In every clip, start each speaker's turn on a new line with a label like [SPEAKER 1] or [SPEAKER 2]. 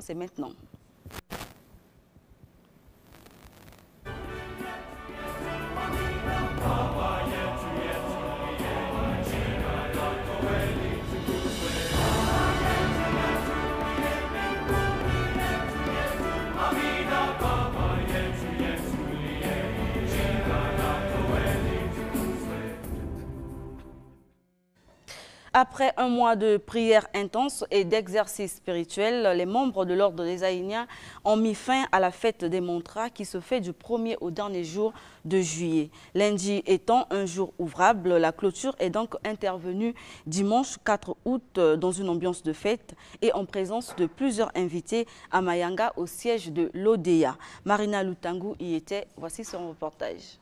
[SPEAKER 1] C'est maintenant. Après un mois de prières intenses et d'exercices spirituels, les membres de l'ordre des Aïniens ont mis fin à la fête des Montras qui se fait du 1er au dernier jour de juillet. Lundi étant un jour ouvrable, la clôture est donc intervenue dimanche 4 août dans une ambiance de fête et en présence de plusieurs invités à Mayanga au siège de l'ODEA. Marina Lutangu y était. Voici son reportage.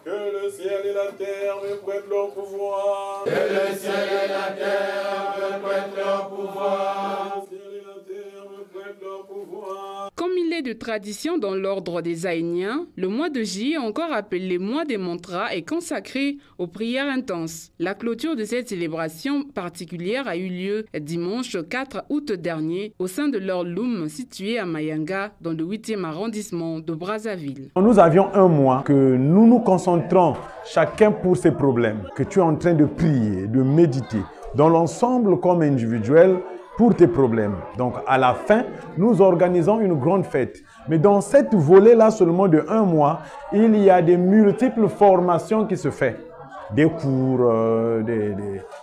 [SPEAKER 2] Que le ciel et la terre me prêtent leur pouvoir. Que le ciel et la terre me prêtent leur pouvoir. Que le ciel et la terre me prêtent leur pouvoir.
[SPEAKER 3] Comme il est de tradition dans l'ordre des Aïniens, le mois de juillet, encore appelé mois des Montras, est consacré aux prières intenses. La clôture de cette célébration particulière a eu lieu dimanche 4 août dernier au sein de l'Orloum situé à Mayanga dans le 8e arrondissement de Brazzaville.
[SPEAKER 2] Nous avions un mois que nous nous concentrons chacun pour ses problèmes, que tu es en train de prier, de méditer, dans l'ensemble comme individuel, pour tes problèmes. Donc, à la fin, nous organisons une grande fête. Mais dans cette volée-là seulement de un mois, il y a des multiples formations qui se font. Des cours,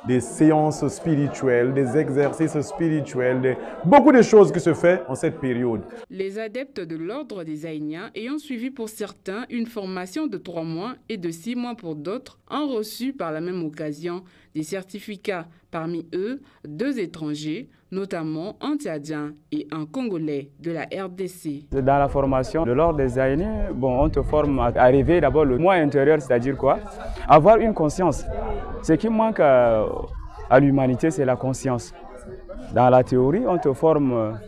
[SPEAKER 2] des séances spirituelles, des exercices spirituels, beaucoup de choses qui se font en cette période.
[SPEAKER 3] Les adeptes de l'ordre des Aïniens ayant suivi pour certains une formation de 3 mois et de 6 mois pour d'autres ont reçu par la même occasion des certificats, parmi eux 2 étrangers, notamment un Tchadien et un Congolais de la RDC.
[SPEAKER 4] Dans la formation de l'ordre des Aïniens, on te forme à arriver d'abord le moi intérieur, c'est-à-dire quoi? Avoir une conscience. Ce qui manque à l'humanité, c'est la conscience. Dans la théorie, on te forme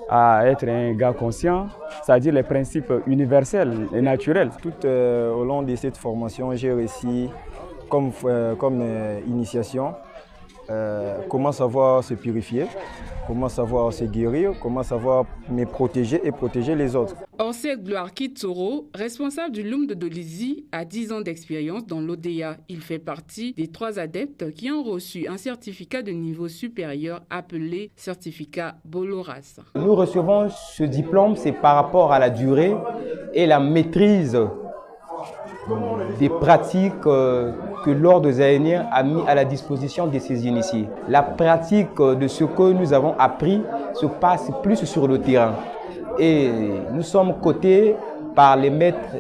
[SPEAKER 4] à être un gars conscient, c'est-à-dire les principes universels et naturels.
[SPEAKER 5] Tout au long de cette formation, j'ai réussi comme initiation comment savoir se purifier, comment savoir se guérir, comment savoir me protéger et protéger les autres.
[SPEAKER 3] Orsec Gloire Kitsoro, responsable du Loum de Dolisie, a 10 ans d'expérience dans l'ODEA. Il fait partie des 3 adeptes qui ont reçu un certificat de niveau supérieur appelé certificat Boloras.
[SPEAKER 6] Nous recevons ce diplôme, c'est par rapport à la durée et la maîtrise des pratiques que l'ordre des Aïniens a mis à la disposition de ses initiés. La pratique de ce que nous avons appris se passe plus sur le terrain. Et nous sommes cotés par les maîtres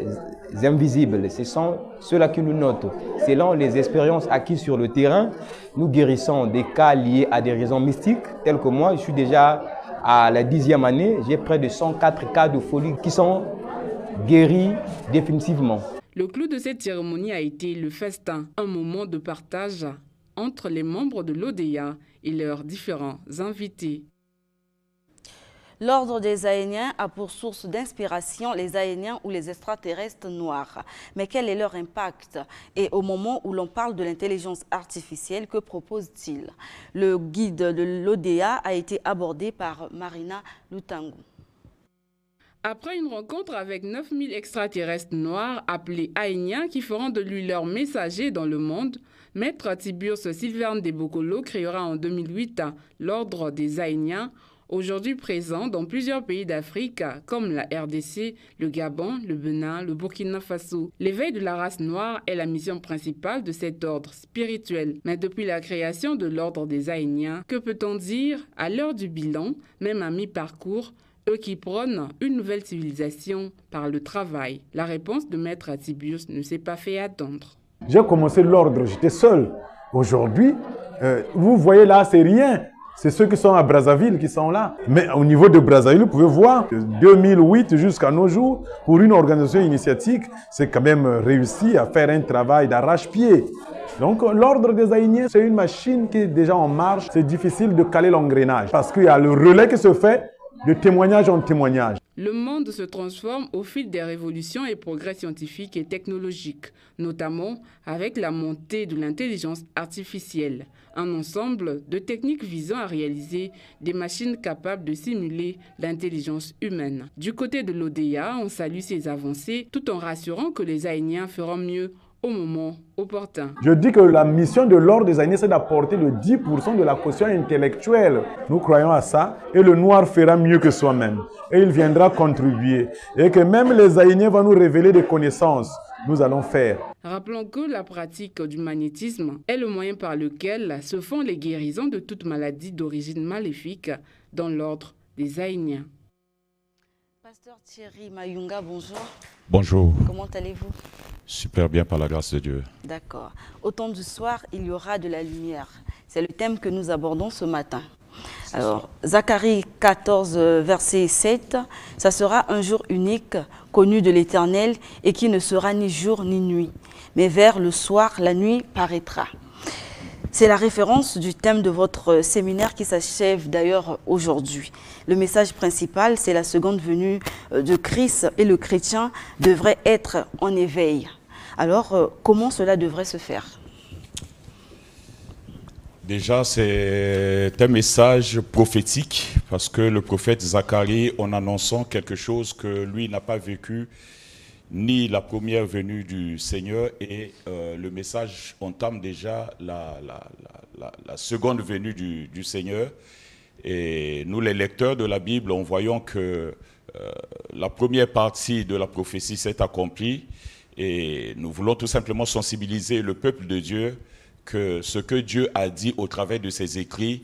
[SPEAKER 6] invisibles. Ce sont ceux-là qui nous notent. Selon les expériences acquises sur le terrain, nous guérissons des cas liés à des raisons mystiques, tels que moi, je suis déjà à la 10e année, j'ai près de 104 cas de folie qui sont guéris définitivement.
[SPEAKER 3] Le clou de cette cérémonie a été le festin, un moment de partage entre les membres de l'ODEA et leurs différents invités.
[SPEAKER 1] L'ordre des Aïniens a pour source d'inspiration les Aïniens ou les extraterrestres noirs. Mais quel est leur impact? Et au moment où l'on parle de l'intelligence artificielle, que propose-t-il? Le guide de l'ODEA a été abordé par Marina Lutangu.
[SPEAKER 3] Après une rencontre avec 9000 extraterrestres noirs appelés Aïniens qui feront de lui leur messager dans le monde, Maître Tiburce Sylvain Debokolo créera en 2008 l'Ordre des Aïniens, aujourd'hui présent dans plusieurs pays d'Afrique comme la RDC, le Gabon, le Bénin, le Burkina Faso. L'éveil de la race noire est la mission principale de cet ordre spirituel. Mais depuis la création de l'Ordre des Aïniens, que peut-on dire à l'heure du bilan, même à mi-parcours, eux qui prônent une nouvelle civilisation par le travail? La réponse de Maître Tiburce ne s'est pas fait attendre.
[SPEAKER 2] J'ai commencé l'ordre, j'étais seul. Aujourd'hui, vous voyez là, c'est rien. C'est ceux qui sont à Brazzaville qui sont là. Mais au niveau de Brazzaville, vous pouvez voir, de 2008 jusqu'à nos jours, pour une organisation initiatique, c'est quand même réussi à faire un travail d'arrache-pied. Donc l'ordre des Aïniens, c'est une machine qui est déjà en marche. C'est difficile de caler l'engrenage parce qu'il y a le relais qui se fait de témoignage en témoignage.
[SPEAKER 3] Le monde se transforme au fil des révolutions et progrès scientifiques et technologiques, notamment avec la montée de l'intelligence artificielle, un ensemble de techniques visant à réaliser des machines capables de simuler l'intelligence humaine. Du côté de l'ODEA, on salue ces avancées tout en rassurant que les Haïniens feront mieux au moment opportun.
[SPEAKER 2] Je dis que la mission de l'ordre des Haïniens, c'est d'apporter le 10% de la quotient intellectuelle. Nous croyons à ça et le noir fera mieux que soi-même. Et il viendra contribuer. Et que même les Haïniens vont nous révéler des connaissances. Nous allons faire.
[SPEAKER 3] Rappelons que la pratique du magnétisme est le moyen par lequel se font les guérisons de toute maladie d'origine maléfique dans l'ordre des Haïniens.
[SPEAKER 1] Pasteur Thierry Mayunga, bonjour.
[SPEAKER 7] Bonjour.
[SPEAKER 1] Comment allez-vous?
[SPEAKER 7] Super bien par la grâce de Dieu.
[SPEAKER 1] D'accord. Au temps du soir, il y aura de la lumière. C'est le thème que nous abordons ce matin. Alors, Zacharie 14, verset 7, ça sera un jour unique, connu de l'Éternel, et qui ne sera ni jour ni nuit. Mais vers le soir, la nuit paraîtra. C'est la référence du thème de votre séminaire qui s'achève d'ailleurs aujourd'hui. Le message principal, c'est la seconde venue de Christ et le chrétien devrait être en éveil. Alors, comment cela devrait se faire?
[SPEAKER 7] Déjà, c'est un message prophétique parce que le prophète Zacharie, en annonçant quelque chose que lui n'a pas vécu, ni la première venue du Seigneur, et le message entame déjà la seconde venue du Seigneur. Et nous, les lecteurs de la Bible, en voyant que la première partie de la prophétie s'est accomplie, et nous voulons tout simplement sensibiliser le peuple de Dieu que ce que Dieu a dit au travers de ses écrits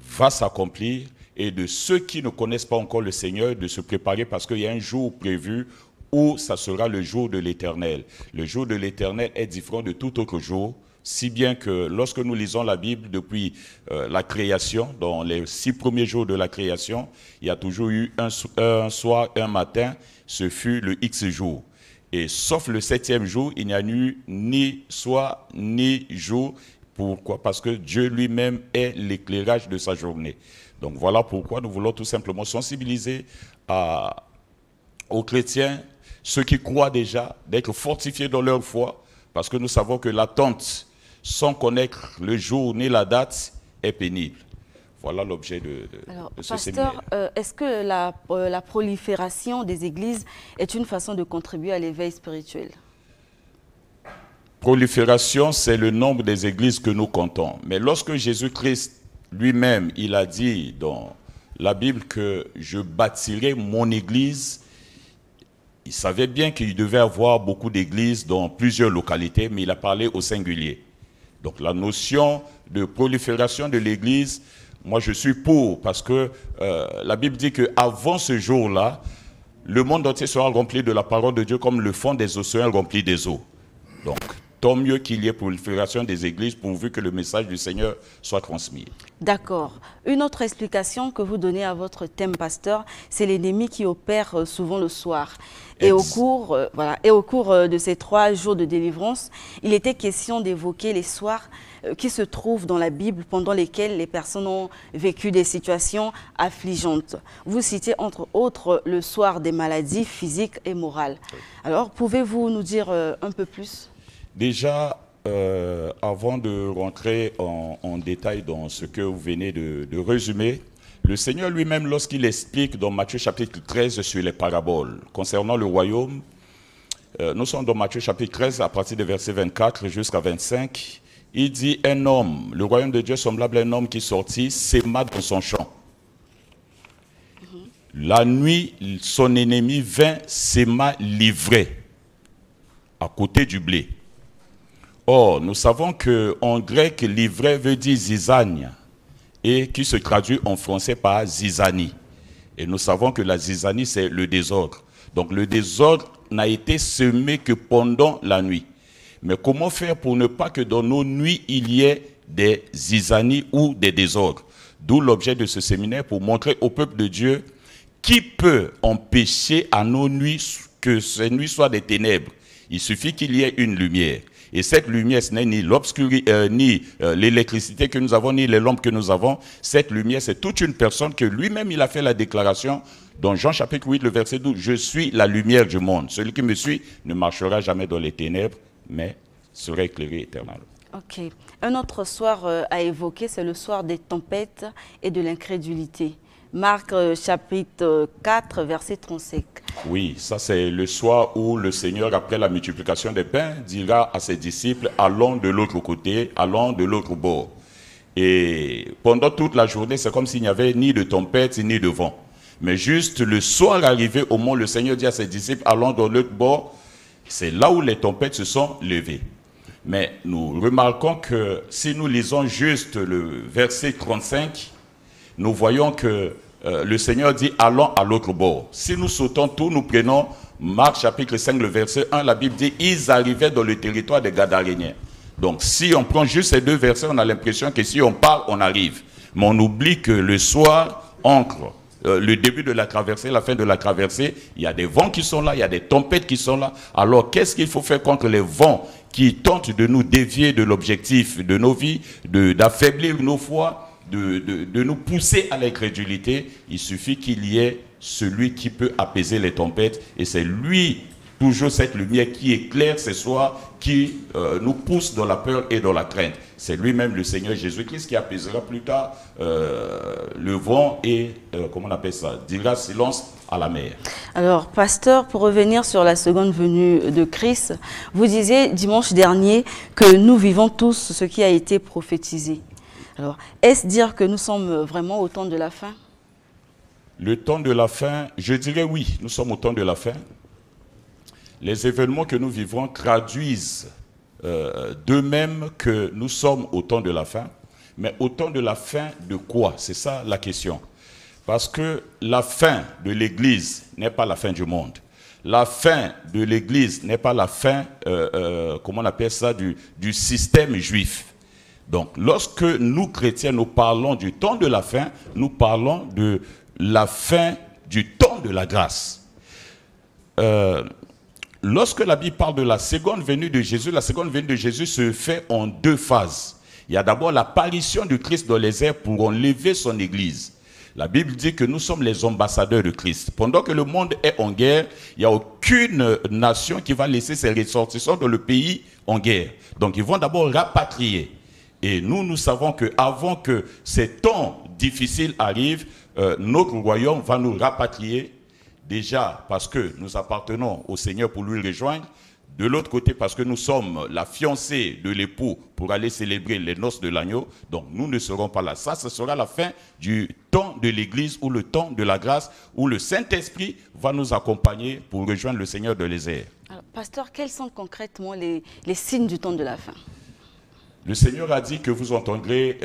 [SPEAKER 7] va s'accomplir, et de ceux qui ne connaissent pas encore le Seigneur, de se préparer parce qu'il y a un jour prévu où ça sera le jour de l'Éternel. Le jour de l'Éternel est différent de tout autre jour, si bien que lorsque nous lisons la Bible depuis la création, dans les 6 premiers jours de la création, il y a toujours eu un soir, un matin, ce fut le X jour. Et sauf le 7e jour, il n'y a eu ni soir ni jour. Pourquoi? Parce que Dieu lui-même est l'éclairage de sa journée. Donc voilà pourquoi nous voulons tout simplement sensibiliser aux chrétiens, ceux qui croient déjà, d'être fortifiés dans leur foi, parce que nous savons que l'attente, sans connaître le jour ni la date, est pénible. Voilà l'objet de ce séminaire.
[SPEAKER 1] Est-ce que la prolifération des églises est une façon de contribuer à l'éveil spirituel?
[SPEAKER 7] Prolifération, c'est le nombre des églises que nous comptons. Mais lorsque Jésus-Christ lui-même, il a dit dans la Bible que je bâtirai mon église, il savait bien qu'il devait avoir beaucoup d'églises dans plusieurs localités, mais il a parlé au singulier. Donc la notion de prolifération de l'église, moi je suis pour, parce que la Bible dit qu'avant ce jour-là, le monde entier sera rempli de la parole de Dieu comme le fond des océans rempli des eaux. Donc tant mieux qu'il y ait prolifération des églises pourvu que le message du Seigneur soit transmis. D'accord.
[SPEAKER 1] Une autre explication que vous donnez à votre thème, pasteur, c'est l'ennemi qui opère souvent le soir. Et au cours de ces 3 jours de délivrance, il était question d'évoquer les soirs qui se trouvent dans la Bible pendant lesquels les personnes ont vécu des situations affligeantes. Vous citez entre autres le soir des maladies physiques et morales. Oui. Alors, pouvez-vous nous dire un peu plus?
[SPEAKER 7] Déjà, avant de rentrer en détail dans ce que vous venez de résumer, le Seigneur lui-même, lorsqu'il explique dans Matthieu chapitre 13 sur les paraboles concernant le royaume, nous sommes dans Matthieu chapitre 13 à partir des versets 24 jusqu'à 25, il dit un homme, le royaume de Dieu semblable à un homme qui sortit, sème dans son champ. La nuit, son ennemi vint, sème l'ivraie à côté du blé. Or, nous savons qu'en grec, l'ivraie veut dire zizagne, et qui se traduit en français par zizanie. Et nous savons que la zizanie, c'est le désordre. Donc le désordre n'a été semé que pendant la nuit. Mais comment faire pour ne pas que dans nos nuits, il y ait des zizanies ou des désordres? D'où l'objet de ce séminaire, pour montrer au peuple de Dieu qui peut empêcher à nos nuits que ces nuits soient des ténèbres. Il suffit qu'il y ait une lumière. Et cette lumière, ce n'est ni l'obscurité, ni l'électricité que nous avons, ni les lampes que nous avons. Cette lumière, c'est toute une personne que lui-même, il a fait la déclaration dans Jean chapitre 8, le verset 12. « Je suis la lumière du monde. Celui qui me suit ne marchera jamais dans les ténèbres, mais sera éclairé éternellement. »
[SPEAKER 1] Ok. Un autre soir à évoquer, c'est le soir des tempêtes et de l'incrédulité. Marc chapitre 4, verset 35.
[SPEAKER 7] Oui, ça c'est le soir où le Seigneur, après la multiplication des pains, dira à ses disciples, allons de l'autre côté, allons de l'autre bord. Et pendant toute la journée, c'est comme s'il n'y avait ni de tempête, ni de vent. Mais juste le soir arrivé, au moment où le Seigneur dit à ses disciples, allons de l'autre bord, c'est là où les tempêtes se sont levées. Mais nous remarquons que si nous lisons juste le verset 35, nous voyons que le Seigneur dit « allons à l'autre bord ». Si nous sautons tout, nous prenons Marc chapitre 5, le verset 1, la Bible dit « ils arrivaient dans le territoire des Gadaréniens ». Donc si on prend juste ces deux versets, on a l'impression que si on part, on arrive. Mais on oublie que le soir, entre le début de la traversée, la fin de la traversée, il y a des vents qui sont là, il y a des tempêtes qui sont là. Alors qu'est-ce qu'il faut faire contre les vents qui tentent de nous dévier de l'objectif de nos vies, d'affaiblir nos foi, de nous pousser à l'incrédulité? Il suffit qu'il y ait celui qui peut apaiser les tempêtes, et c'est lui, toujours cette lumière qui éclaire ce soir, qui nous pousse dans la peur et dans la crainte. C'est lui-même le Seigneur Jésus-Christ qui apaisera plus tard le vent et, comment on appelle ça, dira silence à la mer. Alors, pasteur, pour revenir sur la seconde venue de Christ, vous disiez dimanche dernier que nous vivons tous ce qui a été prophétisé. Alors, est-ce dire que nous sommes vraiment au temps de la fin? Le temps de la fin, je dirais oui, nous sommes au temps de la fin. Les événements que nous vivons traduisent d'eux-mêmes que nous sommes au temps de la fin. Mais au temps de la fin de quoi? C'est ça la question. Parce que la fin de l'Église n'est pas la fin du monde. La fin de l'Église n'est pas la fin, comment on appelle ça, du système juif. Donc, lorsque nous, chrétiens, nous parlons du temps de la fin, nous parlons de la fin du temps de la grâce. Lorsque la Bible parle de la seconde venue de Jésus, la seconde venue de Jésus se fait en deux phases. Il y a d'abord l'apparition du Christ dans les airs pour enlever son Église. La Bible dit que nous sommes les ambassadeurs de Christ. Pendant que le monde est en guerre, il n'y a aucune nation qui va laisser ses ressortissants dans le pays en guerre. Donc ils vont d'abord rapatrier. Et nous savons qu'avant que ces temps difficiles arrivent, notre royaume va nous rapatrier. Déjà parce que nous appartenons au Seigneur pour lui rejoindre. De l'autre côté, parce que nous sommes la fiancée de l'époux pour aller célébrer les noces de l'agneau. Donc nous ne serons pas là. Ça, ce sera la fin du temps de l'Église ou le temps de la grâce où le Saint-Esprit va nous accompagner pour rejoindre le Seigneur de les airs. Alors, pasteur, quels sont concrètement les signes du temps de la fin? Le Seigneur a dit que vous entendrez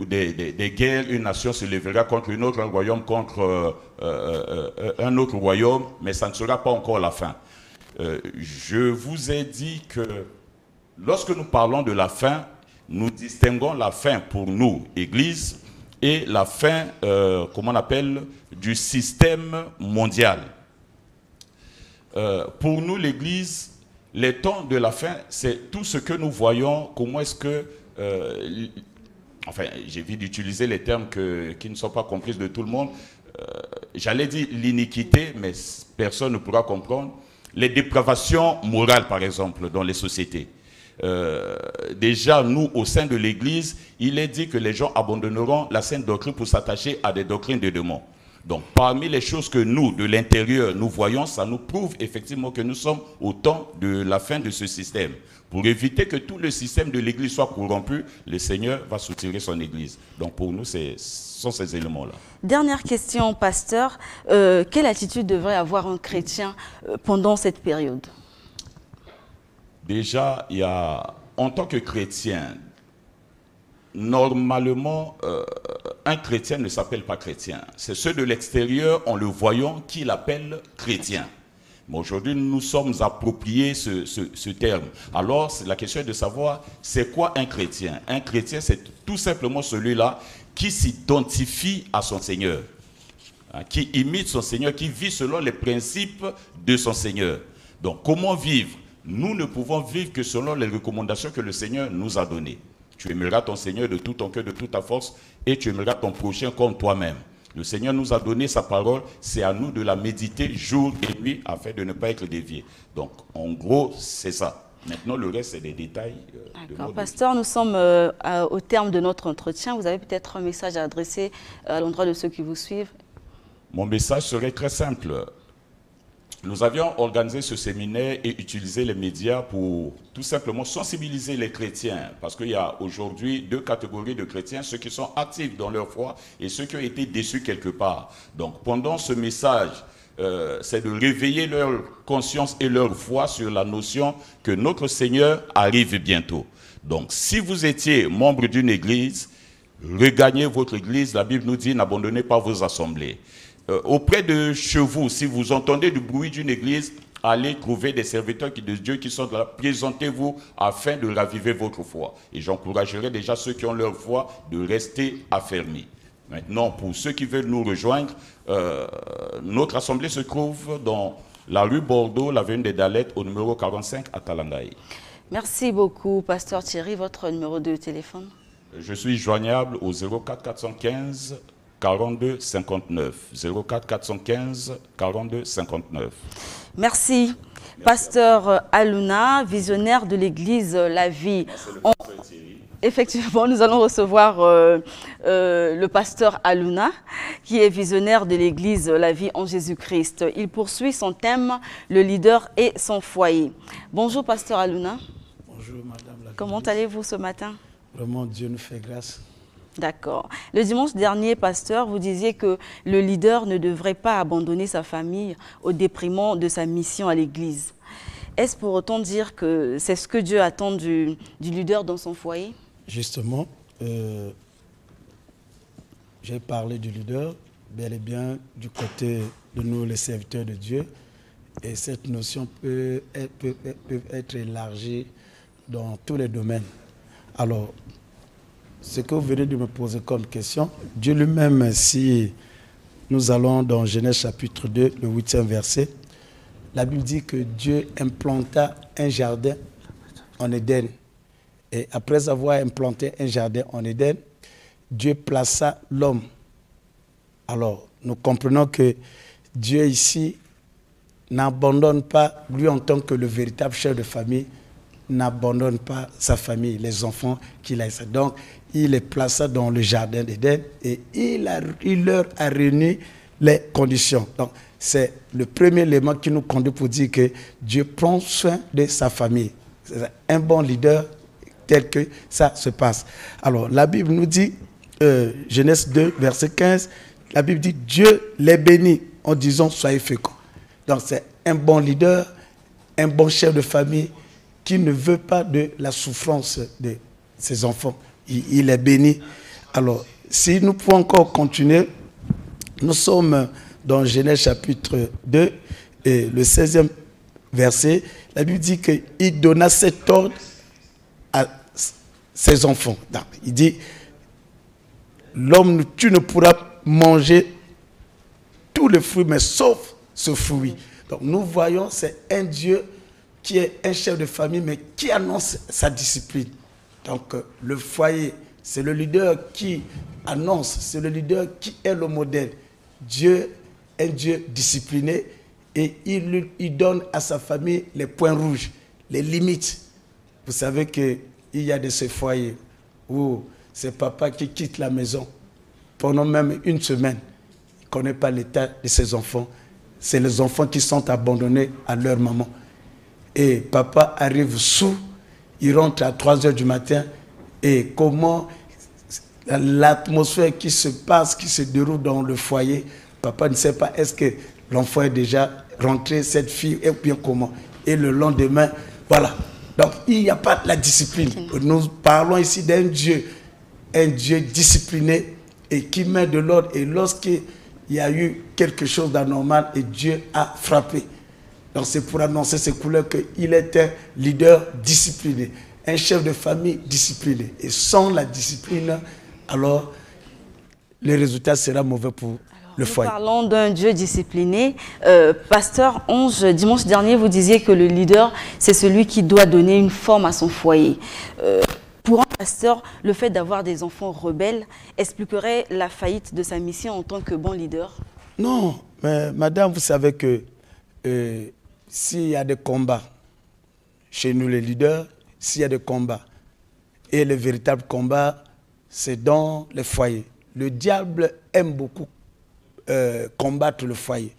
[SPEAKER 7] des guerres, une nation se lèvera contre une autre, un royaume contre un autre royaume, mais ça ne sera pas encore la fin. Je vous ai dit que lorsque nous parlons de la fin, nous distinguons la fin pour nous, Église, et la fin, comment on appelle, du système mondial. Pour nous, l'Église, les temps de la fin, c'est tout ce que nous voyons, comment est-ce que... enfin, j'évite d'utiliser les termes qui ne sont pas compris de tout le monde. J'allais dire l'iniquité, mais personne ne pourra comprendre. Les dépravations morales, par exemple, dans les sociétés. Déjà, nous, au sein de l'Église, il est dit que les gens abandonneront la sainte doctrine pour s'attacher à des doctrines de démons. Donc, parmi les choses que nous, de l'intérieur, nous voyons, ça nous prouve effectivement que nous sommes au temps de la fin de ce système. Pour éviter que tout le système de l'Église soit corrompu, le Seigneur va soutirer son Église. Donc, pour nous, ce sont ces éléments-là. Dernière question, pasteur. Quelle attitude devrait avoir un chrétien pendant cette période? Déjà, il y a, en tant que chrétien, normalement, un chrétien ne s'appelle pas chrétien. C'est ceux de l'extérieur, en le voyant, qui l'appellent chrétien. Mais aujourd'hui, nous nous sommes appropriés ce terme. Alors, la question est de savoir, c'est quoi un chrétien? Un chrétien, c'est tout simplement celui-là qui s'identifie à son Seigneur, hein, qui imite son Seigneur, qui vit selon les principes de son Seigneur. Donc, comment vivre? nous ne pouvons vivre que selon les recommandations que le Seigneur nous a données. Tu aimeras ton Seigneur de tout ton cœur, de toute ta force, et tu aimeras ton prochain comme toi-même. Le Seigneur nous a donné sa parole, c'est à nous de la méditer jour et nuit afin de ne pas être déviés. Donc, en gros, c'est ça. Maintenant, le reste, c'est des détails.
[SPEAKER 1] D'accord. Pasteur, nous sommes au terme de notre entretien. Vous avez peut-être un message à adresser à l'endroit de ceux qui vous suivent? Mon
[SPEAKER 7] message serait très simple. Nous avions organisé ce séminaire et utilisé les médias pour tout simplement sensibiliser les chrétiens. Parce qu'il y a aujourd'hui deux catégories de chrétiens, ceux qui sont actifs dans leur foi et ceux qui ont été déçus quelque part. Donc, pendant ce message, c'est de réveiller leur conscience et leur foi sur la notion que notre Seigneur arrive bientôt. Donc, si vous étiez membre d'une église, regagnez votre église. La Bible nous dit, n'abandonnez pas vos assemblées. Auprès de chez vous, si vous entendez du bruit d'une église, allez trouver des serviteurs de Dieu qui sont là. Présentez-vous afin de raviver votre foi. Et j'encouragerai déjà ceux qui ont leur foi de rester affermis. Maintenant, pour ceux qui veulent nous rejoindre, notre assemblée se trouve dans la rue Bordeaux, l'avenue des Dalettes, au numéro 45 à Talangaï.
[SPEAKER 1] Merci beaucoup, Pasteur Thierry. Votre numéro de téléphone?
[SPEAKER 7] Je suis joignable au 04 415 42 59. 04 415 42 59.
[SPEAKER 1] Merci. Pasteur Alouna, visionnaire de l'église La Vie. Effectivement, nous allons recevoir le pasteur Alouna, qui est visionnaire de l'église La Vie en Jésus-Christ. Il poursuit son thème, le leader et son foyer. Bonjour, pasteur Alouna.
[SPEAKER 8] Bonjour, madame la
[SPEAKER 1] Comment allez-vous ce matin?
[SPEAKER 8] Vraiment, Dieu nous fait grâce.
[SPEAKER 1] D'accord. Le dimanche dernier, pasteur, vous disiez que le leader ne devrait pas abandonner sa famille au détriment de sa mission à l'église. Est-ce pour autant dire que c'est ce que Dieu attend du leader dans son foyer?
[SPEAKER 8] Justement, j'ai parlé du leader, bel et bien du côté de nous, les serviteurs de Dieu. Et cette notion peut être élargie dans tous les domaines. Alors, ce que vous venez de me poser comme question, Dieu lui-même, si nous allons dans Genèse chapitre 2, le 8e verset, la Bible dit que Dieu implanta un jardin en Éden. Et après avoir implanté un jardin en Éden, Dieu plaça l'homme. Alors, nous comprenons que Dieu ici n'abandonne pas, lui en tant que le véritable chef de famille, n'abandonne pas sa famille, les enfants qu'il a. Donc, il les plaça dans le jardin d'Éden et il leur a réuni les conditions. Donc, c'est le premier élément qui nous conduit pour dire que Dieu prend soin de sa famille. C'est un bon leader tel que ça se passe. Alors, la Bible nous dit, Genèse 2, verset 15, la Bible dit, Dieu les bénit en disant, soyez féconds. Donc, c'est un bon leader, un bon chef de famille qui ne veut pas de la souffrance de ses enfants. Il est béni. Alors, si nous pouvons encore continuer, nous sommes dans Genèse chapitre 2, et le 16e verset, la Bible dit qu'il donna cet ordre à ses enfants. Donc, il dit, l'homme, tu ne pourras manger tous les fruits, mais sauf ce fruit. Donc nous voyons, c'est un Dieu qui est un chef de famille, mais qui annonce sa discipline. Donc le foyer, c'est le leader qui annonce, c'est le leader qui est le modèle. Dieu est un Dieu discipliné et il donne à sa famille les points rouges, les limites. Vous savez qu'il y a de ces foyers où c'est papa qui quitte la maison pendant même une semaine. Il ne connaît pas l'état de ses enfants. C'est les enfants qui sont abandonnés à leur maman. Et papa arrive sous, il rentre à 3 h du matin. Et comment l'atmosphère qui se passe, qui se déroule dans le foyer, papa ne sait pas est-ce que l'enfant est déjà rentré, cette fille, et bien comment. Et le lendemain, voilà. Donc il n'y a pas la discipline. Nous parlons ici d'un Dieu, un Dieu discipliné et qui met de l'ordre. Et lorsqu'il y a eu quelque chose d'anormal, et Dieu a frappé. Donc c'est pour annoncer ces couleurs qu'il est un leader discipliné, un chef de famille discipliné. Et sans la discipline, alors le résultat sera mauvais pour le foyer.
[SPEAKER 1] Parlons d'un Dieu discipliné. Pasteur Onge, dimanche dernier, vous disiez que le leader, c'est celui qui doit donner une forme à son foyer. Pour un pasteur, le fait d'avoir des enfants rebelles expliquerait la faillite de sa mission en tant que bon leader?
[SPEAKER 8] Non, mais madame, vous savez que s'il y a des combats, chez nous les leaders, s'il y a des combats, et le véritable combat, c'est dans les foyers. Le diable aime beaucoup combattre le foyer.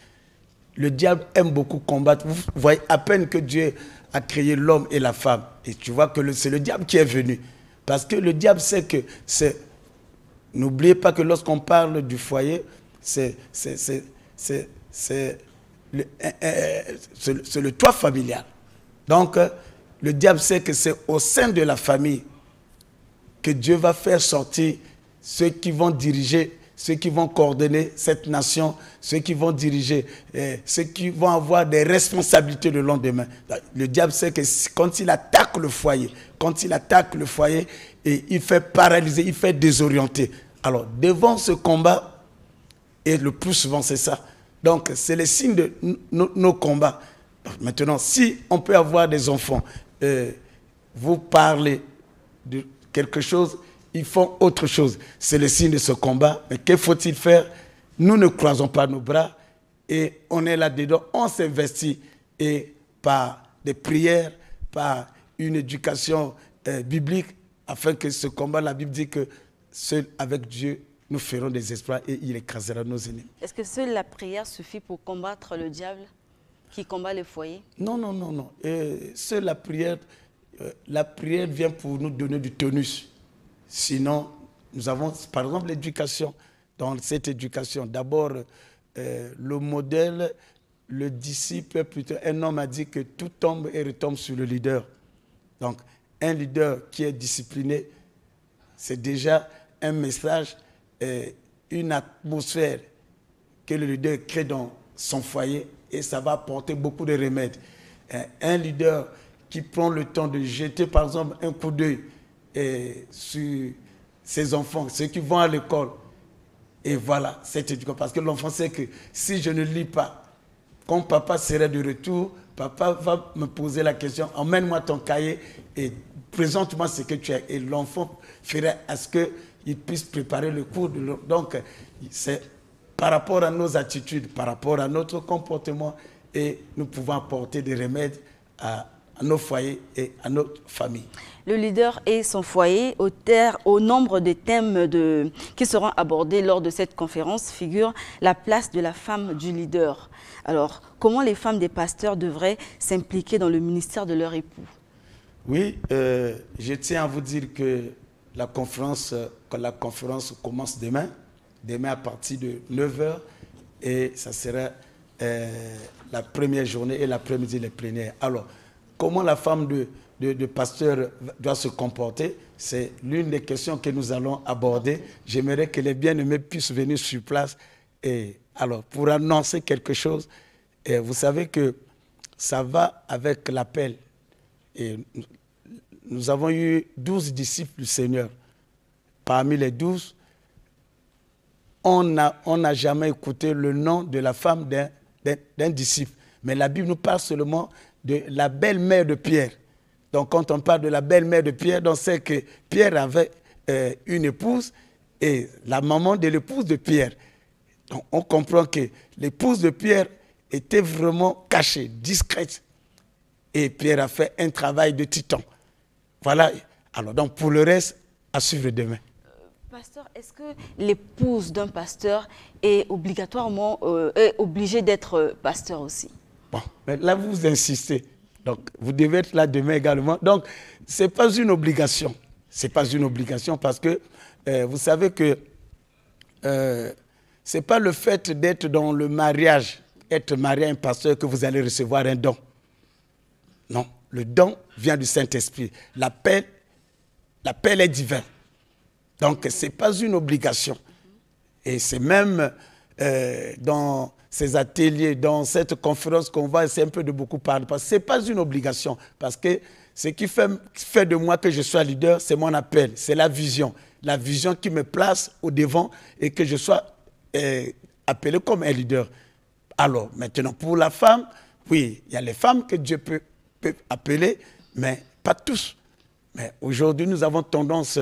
[SPEAKER 8] Le diable aime beaucoup combattre. Vous voyez à peine que Dieu a créé l'homme et la femme. Et tu vois que c'est le diable qui est venu. Parce que le diable sait que c'est... N'oubliez pas que lorsqu'on parle du foyer, c'est le toit familial. Donc, le diable sait que c'est au sein de la famille que Dieu va faire sortir ceux qui vont diriger, ceux qui vont coordonner cette nation, ceux qui vont diriger, ceux qui vont avoir des responsabilités le lendemain. Le diable sait que quand il attaque le foyer, et il fait paralyser, il fait désorienter. Alors, devant ce combat, et le plus souvent c'est ça, donc c'est le signe de nos combats. Maintenant, si on peut avoir des enfants, vous parlez de quelque chose, ils font autre chose. C'est le signe de ce combat. Mais que faut-il faire? Nous ne croisons pas nos bras et on est là-dedans, on s'investit et par des prières, par une éducation biblique, afin que ce combat, la Bible dit que seul avec Dieu, nous ferons des exploits et il écrasera nos ennemis.
[SPEAKER 1] Est-ce que seule la prière suffit pour combattre le diable qui combat les foyers? Non.
[SPEAKER 8] Seule la prière vient pour nous donner du tonus. Sinon, nous avons, par exemple, l'éducation. Dans cette éducation, d'abord, le modèle, le disciple, plutôt, un homme a dit que tout tombe et retombe sur le leader. Donc, un leader qui est discipliné, c'est déjà un message, une atmosphère que le leader crée dans son foyer et ça va apporter beaucoup de remèdes. Un leader qui prend le temps de jeter, par exemple, un coup d'œil sur ses enfants, ceux qui vont à l'école. Et voilà, c'est éducation. Parce que l'enfant sait que si je ne lis pas, quand papa serait de retour, papa va me poser la question, emmène-moi ton cahier et présente-moi ce que tu as. Et l'enfant ferait à ce qu'il puisse préparer le cours. Donc, c'est par rapport à nos attitudes, par rapport à notre comportement, et nous pouvons apporter des remèdes à nos foyers et à notre famille.
[SPEAKER 1] Le leader et son foyer, au nombre de thèmes qui seront abordés lors de cette conférence, figure la place de la femme du leader. Alors, comment les femmes des pasteurs devraient s'impliquer dans le ministère de leur époux? Oui,
[SPEAKER 8] je tiens à vous dire que la conférence commence demain à partir de 9 h et ça sera la première journée et l'après-midi les plénières. Alors, comment la femme de pasteur doit se comporter, c'est l'une des questions que nous allons aborder. J'aimerais que les bien-aimés puissent venir sur place. Et alors, pour annoncer quelque chose, vous savez que ça va avec l'appel. Et nous avons eu 12 disciples du Seigneur. Parmi les 12, on n'a jamais écouté le nom de la femme d'un disciple. Mais la Bible nous parle seulement de la belle-mère de Pierre. Donc, quand on parle de la belle-mère de Pierre, on sait que Pierre avait une épouse et la maman de l'épouse de Pierre. Donc, on comprend que l'épouse de Pierre était vraiment cachée, discrète. Et Pierre a fait un travail de titan. Voilà. Alors, donc, pour le reste, à suivre demain.
[SPEAKER 1] Pasteur, est-ce que l'épouse d'un pasteur est obligatoirement obligée d'être pasteur aussi?
[SPEAKER 8] Bon, mais là, vous insistez. Donc, vous devez être là demain également. Donc, ce n'est pas une obligation. Ce n'est pas une obligation parce que vous savez que ce n'est pas le fait d'être dans le mariage, être marié à un pasteur, que vous allez recevoir un don. Non, le don vient du Saint-Esprit. L'appel est divin. Donc, ce n'est pas une obligation. Et c'est même dans ces ateliers, dans cette conférence qu'on va essayer un peu de beaucoup parler. Parce que ce n'est pas une obligation. Parce que ce qui fait de moi que je sois leader, c'est mon appel, c'est la vision. La vision qui me place au devant et que je sois appelé comme un leader. Alors, maintenant, pour la femme, oui, il y a les femmes que Dieu peut appeler, mais pas tous. Mais aujourd'hui, nous avons tendance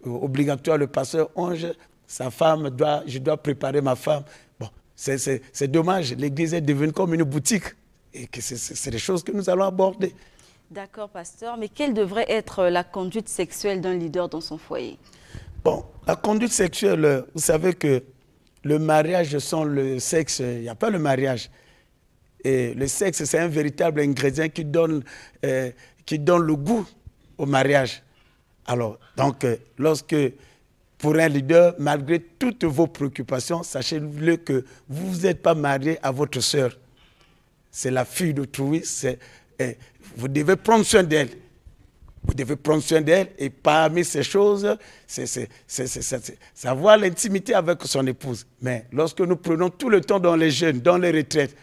[SPEAKER 8] obligatoire, le pasteur Ange, sa femme, je dois préparer ma femme. Bon, c'est dommage, l'église est devenue comme une boutique. Et que c'est des choses que nous allons aborder.
[SPEAKER 1] D'accord, pasteur. Mais quelle devrait être la conduite sexuelle d'un leader dans son foyer?
[SPEAKER 8] Bon, la conduite sexuelle, vous savez que le mariage sans le sexe, il n'y a pas le mariage. Et le sexe, c'est un véritable ingrédient qui donne le goût au mariage. Alors, donc, pour un leader, malgré toutes vos préoccupations, sachez-le que vous n'êtes pas marié à votre sœur. C'est la fille d'autrui, vous devez prendre soin d'elle. Vous devez prendre soin d'elle et parmi ces choses, c'est avoir l'intimité avec son épouse. Mais lorsque nous prenons tout le temps dans les jeûnes, dans les retraites,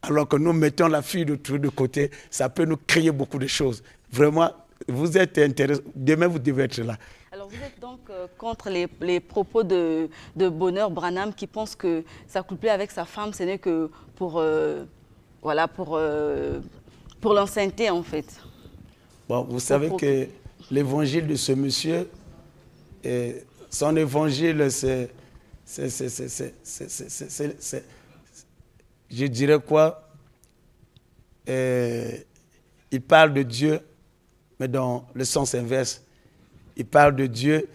[SPEAKER 8] alors que nous mettons la fille d'autrui de côté, ça peut nous créer beaucoup de choses. Vraiment, vous êtes intéressé, demain vous devez être là.
[SPEAKER 1] Alors vous êtes donc contre les propos de Bonheur Branham qui pense que s'accoupler avec sa femme, ce n'est que pour l'ancienneté en fait.
[SPEAKER 8] Bon, vous savez que l'évangile de ce monsieur, son évangile, je dirais quoi, il parle de Dieu, mais dans le sens inverse. Il parle de Dieu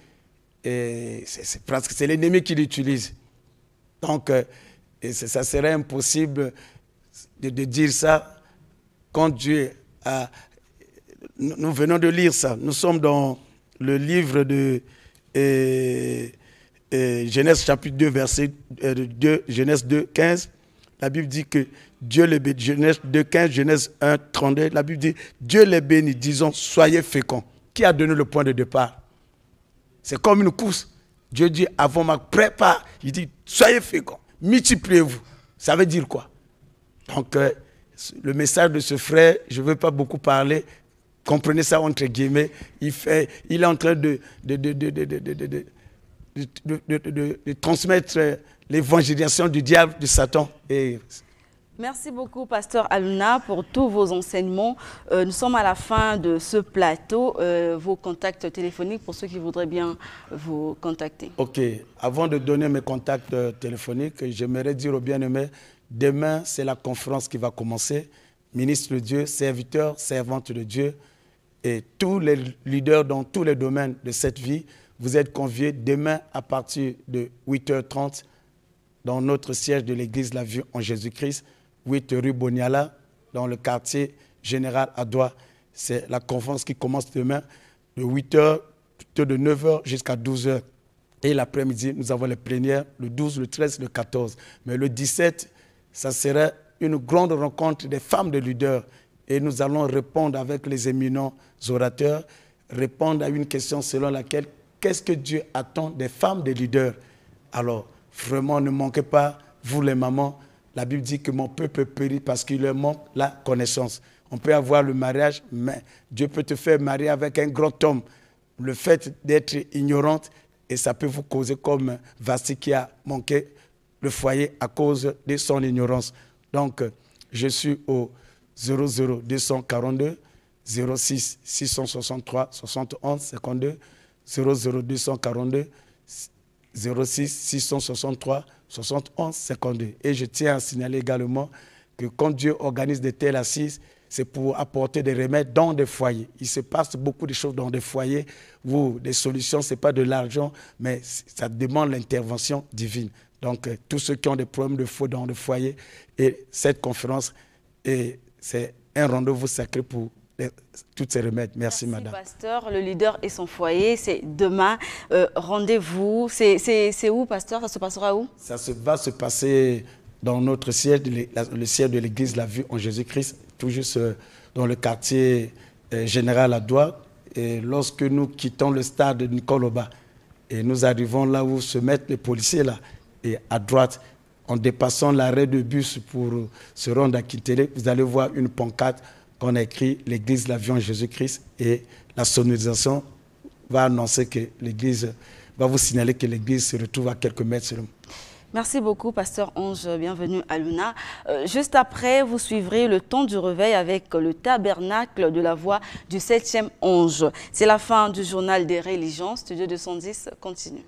[SPEAKER 8] et c'est l'ennemi qui l'utilise. Donc, ça serait impossible de dire ça quand Dieu a... Nous venons de lire ça. Nous sommes dans le livre de Genèse chapitre 2, verset 2, Genèse 2, 15. La Bible dit que Dieu les bénit. Genèse 2, 15, Genèse 1, 32. La Bible dit Dieu les bénit, disons, soyez féconds. Qui a donné le point de départ? C'est comme une course. Dieu dit, avant ma prépare, il dit, soyez féconds, multipliez-vous. Ça veut dire quoi? Donc, le message de ce frère, je ne veux pas beaucoup parler, comprenez ça entre guillemets, il est en train de transmettre l'évangélisation du diable, de Satan.
[SPEAKER 1] Merci beaucoup, pasteur Aluna, pour tous vos enseignements. Nous sommes à la fin de ce plateau. Vos contacts téléphoniques pour ceux qui voudraient bien vous contacter. OK.
[SPEAKER 8] Avant de donner mes contacts téléphoniques, j'aimerais dire aux bien-aimés, demain, c'est la conférence qui va commencer. Ministre de Dieu, serviteur, servante de Dieu et tous les leaders dans tous les domaines de cette vie, vous êtes conviés demain à partir de 8h30 dans notre siège de l'église La Vie en Jésus-Christ, 8 rue Boniala, dans le quartier général à Douai. C'est la conférence qui commence demain de 8h, de 9h jusqu'à 12h. Et l'après-midi, nous avons les plénières, le 12, le 13, le 14. Mais le 17, ça serait une grande rencontre des femmes de leaders. Et nous allons répondre avec les éminents orateurs, répondre à une question selon laquelle, qu'est-ce que Dieu attend des femmes de leaders? Alors, vraiment, ne manquez pas, vous les mamans, la Bible dit que mon peuple périt parce qu'il leur manque la connaissance. On peut avoir le mariage, mais Dieu peut te faire marier avec un grand homme. Le fait d'être ignorante, et ça peut vous causer comme Vasti qui a manqué le foyer à cause de son ignorance. Donc, je suis au 00242 06 663 71 52 00242 06 663 71 52. Et je tiens à signaler également que quand Dieu organise de telles assises, c'est pour apporter des remèdes dans des foyers. Il se passe beaucoup de choses dans des foyers où des solutions, ce n'est pas de l'argent, mais ça demande l'intervention divine. Donc, tous ceux qui ont des problèmes de feu dans le foyer, et cette conférence, c'est un rendez-vous sacré pour tous ces remèdes. Merci, madame.
[SPEAKER 1] Pasteur, le leader et son foyer, c'est demain. Rendez-vous. C'est où, pasteur? Ça se passera où?
[SPEAKER 8] Ça va se passer dans notre siège, le siège de l'église La Vie en Jésus-Christ, tout juste dans le quartier général à Douai. Et lorsque nous quittons le stade de Nicoloba, et nous arrivons là où se mettent les policiers, là, et à droite, en dépassant l'arrêt de bus pour se rendre à Kitele, vous allez voir une pancarte qu'on a écrit l'église La Vie en Jésus-Christ, et la sonorisation va annoncer que l'église, va vous signaler que l'église se retrouve à quelques mètres seulement.
[SPEAKER 1] Merci beaucoup, Pasteur Ange. Bienvenue à Luna. Juste après, vous suivrez le temps du réveil avec le tabernacle de la voix du 7e ange. C'est la fin du journal des religions. Studio 210 continue.